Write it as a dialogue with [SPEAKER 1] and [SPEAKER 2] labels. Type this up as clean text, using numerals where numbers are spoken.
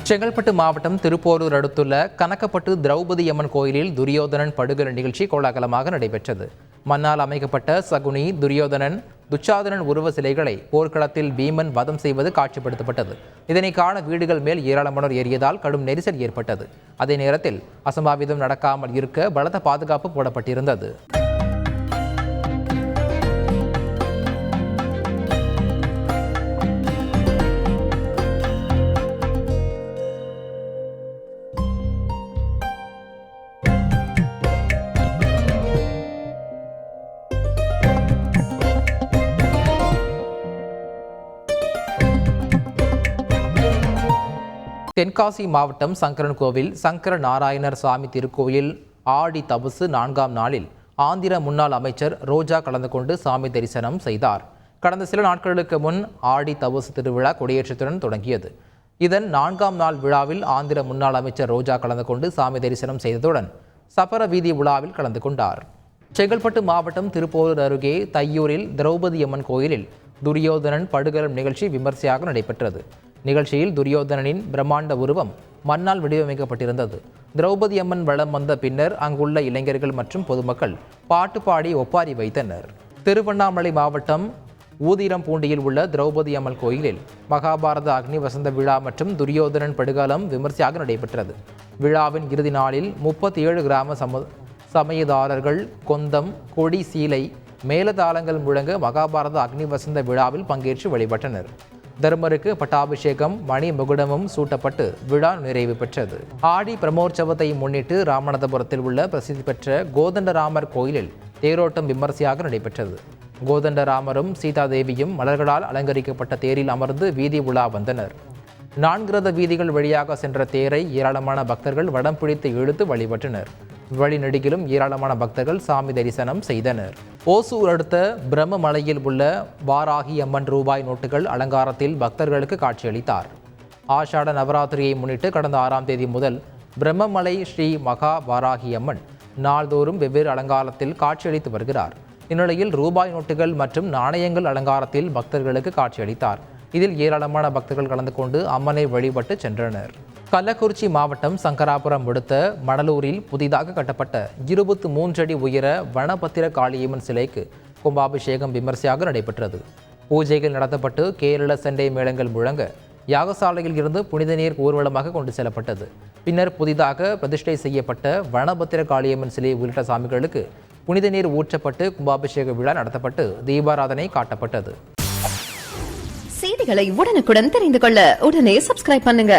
[SPEAKER 1] செங்கல்பட்டு மாவட்டம் திருப்போரூர் அடுத்துள்ள கனக்கப்பட்டு திரௌபதி அம்மன் கோயிலில் துரியோதனன் படுகொலை நிகழ்ச்சி கோலாகலமாக நடைபெற்றது. மண்ணால் அமைக்கப்பட்ட சகுனி, துரியோதனன், துச்சாதனன் உருவ சிலைகளை போர்க்களத்தில் பீமன் வதம் செய்வது காட்சிப்படுத்தப்பட்டது. இதனை காண வீடுகள் மேல் ஏராளமானோர் ஏறியதால் கடும் நெரிசல் ஏற்பட்டது. அதே நேரத்தில் அசம்பாவிதம் நடக்காமல் இருக்க பலத்த பாதுகாப்பு போடப்பட்டிருந்தது. தென்காசி மாவட்டம் சங்கரன்கோவில் சங்கர நாராயணர் சுவாமி திருக்கோயில் ஆடி தபசு 4ஆம் நாளில் ஆந்திர முன்னாள் அமைச்சர் ரோஜா கலந்து கொண்டு சாமி தரிசனம் செய்தார். கடந்த சில நாட்களுக்கு முன் ஆடி தபசு திருவிழா கொடியேற்றத்துடன் தொடங்கியது. இதன் 4ஆம் நாள் விழாவில் ஆந்திர முன்னாள் அமைச்சர் ரோஜா கலந்து கொண்டு சாமி தரிசனம் செய்ததுடன் சப்பர வீதி விழாவில் கலந்து கொண்டார். செங்கல்பட்டு மாவட்டம் திருப்போரூர் அருகே தையூரில் திரௌபதி அம்மன் கோயிலில் துரியோதனன் படுகொலை நிகழ்ச்சி விமர்சையாக நடைபெற்றது. நிகழ்ச்சியில் துரியோதனனின் பிரம்மாண்ட உருவம் மண்ணால் வடிவமைக்கப்பட்டிருந்தது. திரௌபதி அம்மன் வலம் வந்த பின்னர் அங்குள்ள இளைஞர்கள் மற்றும் பொதுமக்கள் பாட்டு பாடி ஒப்பாரி வைத்தனர். திருவண்ணாமலை மாவட்டம் ஊதிரம்பூண்டியில் உள்ள திரௌபதி அம்மன் கோயிலில் மகாபாரத அக்னி வசந்த விழா மற்றும் துரியோதனன் படுகாலம் விமர்சையாக நடைபெற்றது. விழாவின் இறுதி நாளில் 37 கிராம சமயதாரர்கள் கொந்தம், கொடி, சீலை, மேலதாளங்கள் முழங்க மகாபாரத அக்னி வசந்த விழாவில் பங்கேற்று வழிபட்டனர். தர்மருக்கு பட்டாபிஷேகம், மணி முகுடமும் சூட்டப்பட்டு விழா நிறைவு பெற்றது. ஆடி பிரமோற்சவத்தை முன்னிட்டு ராமநாதபுரத்தில் உள்ள பிரசித்தி பெற்ற கோதண்டராமர் கோயிலில் தேரோட்டம் விமர்சையாக நடைபெற்றது. கோதண்டராமரும் சீதாதேவியும் மலர்களால் அலங்கரிக்கப்பட்ட தேரில் அமர்ந்து வீதி உலா வந்தனர். 4 ரத வீதிகள் வழியாக சென்ற தேரை ஏராளமான பக்தர்கள் வடம் பிடித்து இழுத்து வழிபட்டனர். வழிநெடுகிலும் ஏராளமான பக்தர்கள் சாமி தரிசனம் செய்தனர். ஓசூர் அடுத்த பிரம்மமலையில் உள்ள வாராகி அம்மன் ரூபாய் நோட்டுகள் அலங்காரத்தில் பக்தர்களுக்கு காட்சியளித்தார். ஆஷாட நவராத்திரியை முன்னிட்டு கடந்த 6ஆம் தேதி முதல் பிரம்மமலை ஸ்ரீ மகா வாராகி அம்மன் நாள்தோறும் வெவ்வேறு அலங்காரத்தில் காட்சியளித்து வருகிறார். இந்நிலையில் ரூபாய் நோட்டுகள் மற்றும் நாணயங்கள் அலங்காரத்தில் பக்தர்களுக்கு காட்சியளித்தார். இதில் ஏராளமான பக்தர்கள் கலந்து கொண்டு அம்மனை வழிபட்டு சென்றனர். கள்ளக்குறிச்சி மாவட்டம் சங்கராபுரம் அடுத்த மணலூரில் புதிதாக கட்டப்பட்ட 23 அடி உயர வனபத்திர காளியம்மன் சிலைக்கு கும்பாபிஷேகம் விமர்சையாக நடைபெற்றது. பூஜைகள் நடத்தப்பட்டு கேரள சண்டை மேளங்கள் முழங்க யாகசாலையில் இருந்து புனித நீர் ஊர்வலமாக கொண்டு செல்லப்பட்டது. பின்னர் புதிதாக பிரதிஷ்டை செய்யப்பட்ட வனபத்திர காளியம்மன் சிலை உள்ளிட்ட சாமிகளுக்கு புனித நீர் ஊற்றப்பட்டு கும்பாபிஷேக விழா நடத்தப்பட்டு தீபாராதனை காட்டப்பட்டது.
[SPEAKER 2] செய்திகளை உடனுக்குடன் தெரிந்து கொள்ள உடனே சப்ஸ்கிரைப் பண்ணுங்க.